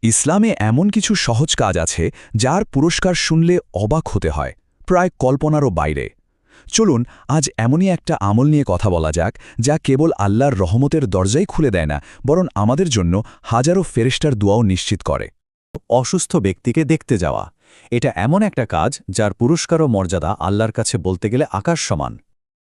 ইসলামে এমন কিছু সহজ কাজ আছে যার পুরস্কার শুনলে অবাক হতে হয়, প্রায় কল্পনারও বাইরে। চলুন আজ এমনই একটা আমল নিয়ে কথা বলা যাক, যা কেবল আল্লাহর রহমতের দরজাই খুলে দেয় না, বরং আমাদের জন্য হাজারো ফেরেশতার দোয়াও নিশ্চিত করে। অসুস্থ ব্যক্তিকে দেখতে যাওয়া, এটা এমন একটা কাজ যার পুরস্কার ও মর্যাদা আল্লাহর কাছে বলতে গেলে আকাশ সমান।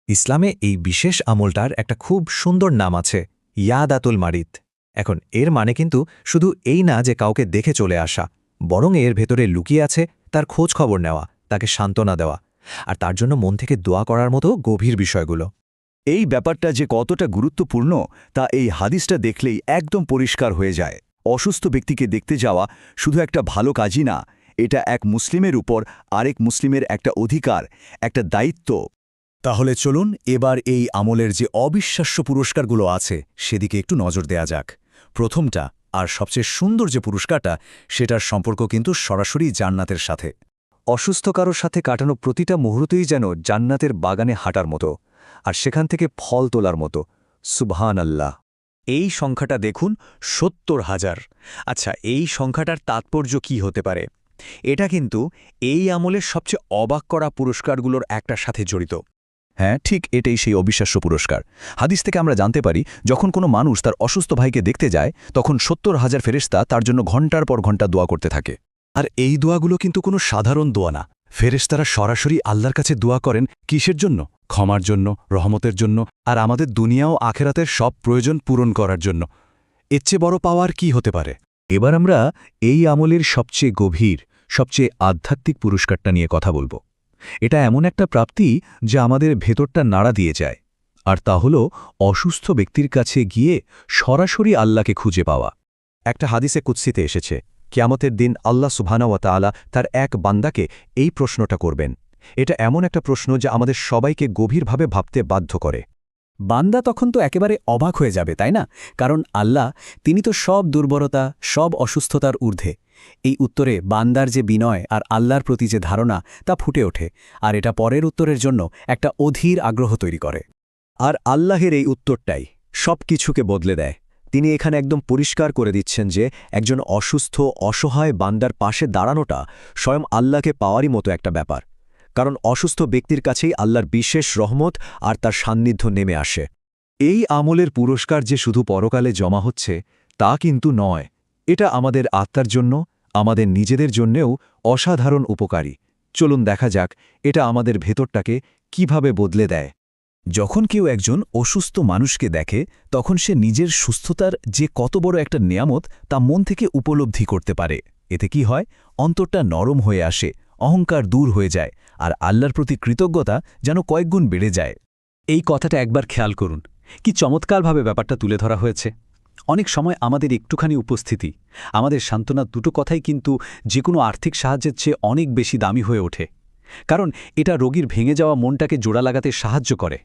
ইসলামে এই বিশেষ আমলটার একটা খুব সুন্দর নাম আছে, ইয়াদাতুল মারিদ। এখন এর মানে কিন্তু শুধু এই না যে কাউকে দেখে চলে আসা, বরং এর ভেতরে লুকিয়ে আছে তার খোঁজ খবর নেওয়া, তাকে সান্ত্বনা দেওয়া, আর তার জন্য মন থেকে দোয়া করার মতো গভীর বিষয়গুলো। এই ব্যাপারটা যে কতটা গুরুত্বপূর্ণ তা এই হাদিসটা দেখলেই একদম পরিষ্কার হয়ে যায়। অসুস্থ ব্যক্তিকে দেখতে যাওয়া শুধু একটা ভালো কাজই না, এটা এক মুসলিমের উপর আরেক মুসলিমের একটা অধিকার, একটা দায়িত্ব। তাহলে চলুন এবার এই আমলের যে অবিশ্বাস্য পুরস্কারগুলো আছে সেদিকে একটু নজর দেয়া যাক। প্রথমটা আর সবচেয়ে সুন্দর যে পুরস্কারটা, সেটার সম্পর্ক কিন্তু সরাসরি জান্নাতের সাথে। অসুস্থ কারোর সাথে কাটানো প্রতিটা মুহূর্তই যেন জান্নাতের বাগানে হাঁটার মতো, আর সেখান থেকে ফল তোলার মতো। সুবহানাল্লাহ! এই সংখ্যাটা দেখুন, ৭০,০০০। আচ্ছা, এই সংখ্যাটার তাৎপর্য কি হতে পারে? এটা কিন্তু এই আমলের সবচেয়ে অবাক করা পুরস্কারগুলোর একটার সাথে জড়িত। হ্যাঁ, ঠিক এটাই সেই অবিশ্বাস্য পুরস্কার। হাদিস থেকে আমরা জানতে পারি, যখন কোনো মানুষ তার অসুস্থ ভাইকে দেখতে যায়, তখন ৭০,০০০ ফেরেশতা তার জন্য ঘণ্টার পর ঘণ্টা দোয়া করতে থাকে। আর এই দোয়াগুলো কিন্তু কোনো সাধারণ দোয়া না। ফেরেশতারা সরাসরি আল্লাহর কাছে দোয়া করেন কিসের জন্য? ক্ষমার জন্য, রহমতের জন্য, আর আমাদের দুনিয়া ও আখেরাতের সব প্রয়োজন পূরণ করার জন্য। এর চেয়ে বড় পাওয়ার কি হতে পারে? এবার আমরা এই আমলের সবচেয়ে গভীর, সবচেয়ে আধ্যাত্মিক পুরস্কারটা নিয়ে কথা বলবো। এটা এমন একটা প্রাপ্তি যা আমাদের ভেতরটা নাড়া দিয়ে যায়, আর তা হল অসুস্থ ব্যক্তির কাছে গিয়ে সরাসরি আল্লাহকে খুঁজে পাওয়া। একটা হাদিসে কুদসিতে এসেছে, কিয়ামতের দিন আল্লাহ সুবহানাহু ওয়া তাআলা তার এক বান্দাকে এই প্রশ্নটা করবেন। এটা এমন একটা প্রশ্ন যা আমাদের সবাইকে গভীরভাবে ভাবতে বাধ্য করে। বান্দা তখন তো একেবারে অবাক হয়ে যাবে, তাই না? কারণ আল্লাহ, তিনি তো সব দুর্বলতা, সব অসুস্থতার ঊর্ধ্বে। এই উত্তরে বান্দার যে বিনয় আর আল্লাহর প্রতি যে ধারণা, তা ফুটে ওঠে, আর এটা পরের উত্তরের জন্য একটা অধীর আগ্রহ তৈরি করে। আর আল্লাহের এই উত্তরটাই সব কিছুকে বদলে দেয়। তিনি এখানে একদম পরিষ্কার করে দিচ্ছেন যে একজন অসুস্থ, অসহায় বান্দার পাশে দাঁড়ানোটা স্বয়ং আল্লাহকে পাওয়ারই মতো একটা ব্যাপার। কারণ অসুস্থ ব্যক্তির কাছেই আল্লাহর বিশেষ রহমত আর তার সান্নিধ্য নেমে আসে। এই আমলের পুরস্কার যে শুধু পরকালে জমা হচ্ছে তা কিন্তু নয়, এটা আমাদের আত্মার জন্য, আমাদের নিজেদের জন্যেও অসাধারণ উপকারী। চলুন দেখা যাক এটা আমাদের ভেতরটাকে কিভাবে বদলে দেয়। যখন কেউ একজন অসুস্থ মানুষকে দেখে, তখন সে নিজের সুস্থতার যে কত বড় একটা নেয়ামত তা মন থেকে উপলব্ধি করতে পারে। এতে কি হয়? অন্তরটা নরম হয়ে আসে, অহংকার দূর হয়ে যায়, আর আল্লাহর প্রতি কৃতজ্ঞতা যেন কয়েকগুণ বেড়ে যায়। এই কথাটা একবার খেয়াল করুন, কি চমৎকারভাবে ব্যাপারটা তুলে ধরা হয়েছে। অনেক সময় আমাদের একটুখানি উপস্থিতি, আমাদের সান্ত্বনার দুটো কথাই কিন্তু যে কোনো আর্থিক সাহায্যের চেয়ে অনেক বেশি দামি হয়ে ওঠে, কারণ এটা রোগীর ভেঙে যাওয়া মনটাকে জোড়া লাগাতে সাহায্য করে।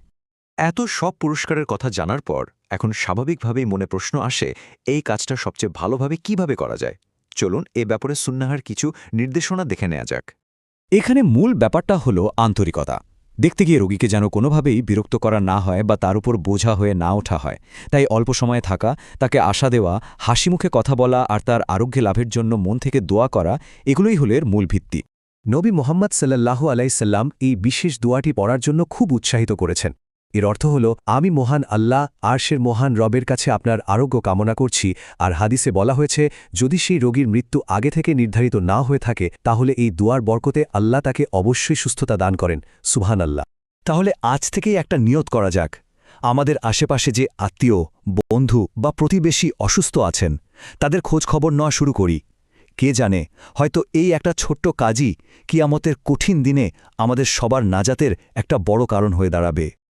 এত সব পুরস্কারের কথা জানার পর এখন স্বাভাবিকভাবেই মনে প্রশ্ন আসে, এই কাজটা সবচেয়ে ভালোভাবে কিভাবে করা যায়। চলুন এ ব্যাপারে সুন্নাহর কিছু নির্দেশনা দেখে নেওয়া যাক। এখানে মূল ব্যাপারটা হলো আন্তরিকতা। দেখতে গিয়ে রোগীকে যেন কোনোভাবেই বিরক্ত করা না হয় বা তার উপর বোঝা হয়ে না ওঠা হয়। তাই অল্প সময়ে থাকা, তাকে আশা দেওয়া, হাসিমুখে কথা বলা আর তার আরোগ্য লাভের জন্য মন থেকে দোয়া করা, এগুলোই হলো এর মূল ভিত্তি। নবী মুহাম্মদ সাল্লাল্লাহু আলাইহি সাল্লাম এই বিশেষ দোয়াটি পড়ার জন্য খুব উৎসাহিত করেছেন। এর অর্থ হল, আমি মহান আল্লাহ আরশের মহান রবের কাছে আপনার আরোগ্য কামনা করছি। আর হাদিসে বলা হয়েছে, যদি সেই রোগীর মৃত্যু আগে থেকে নির্ধারিত না হয়ে থাকে, তাহলে এই দুয়ার বরকতে আল্লাহ তাকে অবশ্যই সুস্থতা দান করেন। সুবহানাল্লাহ! তাহলে আজ থেকেই একটা নিয়ত করা যাক। আমাদের আশেপাশে যে আত্মীয়, বন্ধু বা প্রতিবেশী অসুস্থ আছেন, তাদের খোঁজ খবর নেওয়া শুরু করি। কে জানে, হয়তো এই একটা ছোট্ট কাজই কিয়ামতের কঠিন দিনে আমাদের সবার নাজাতের একটা বড় কারণ হয়ে দাঁড়াবে।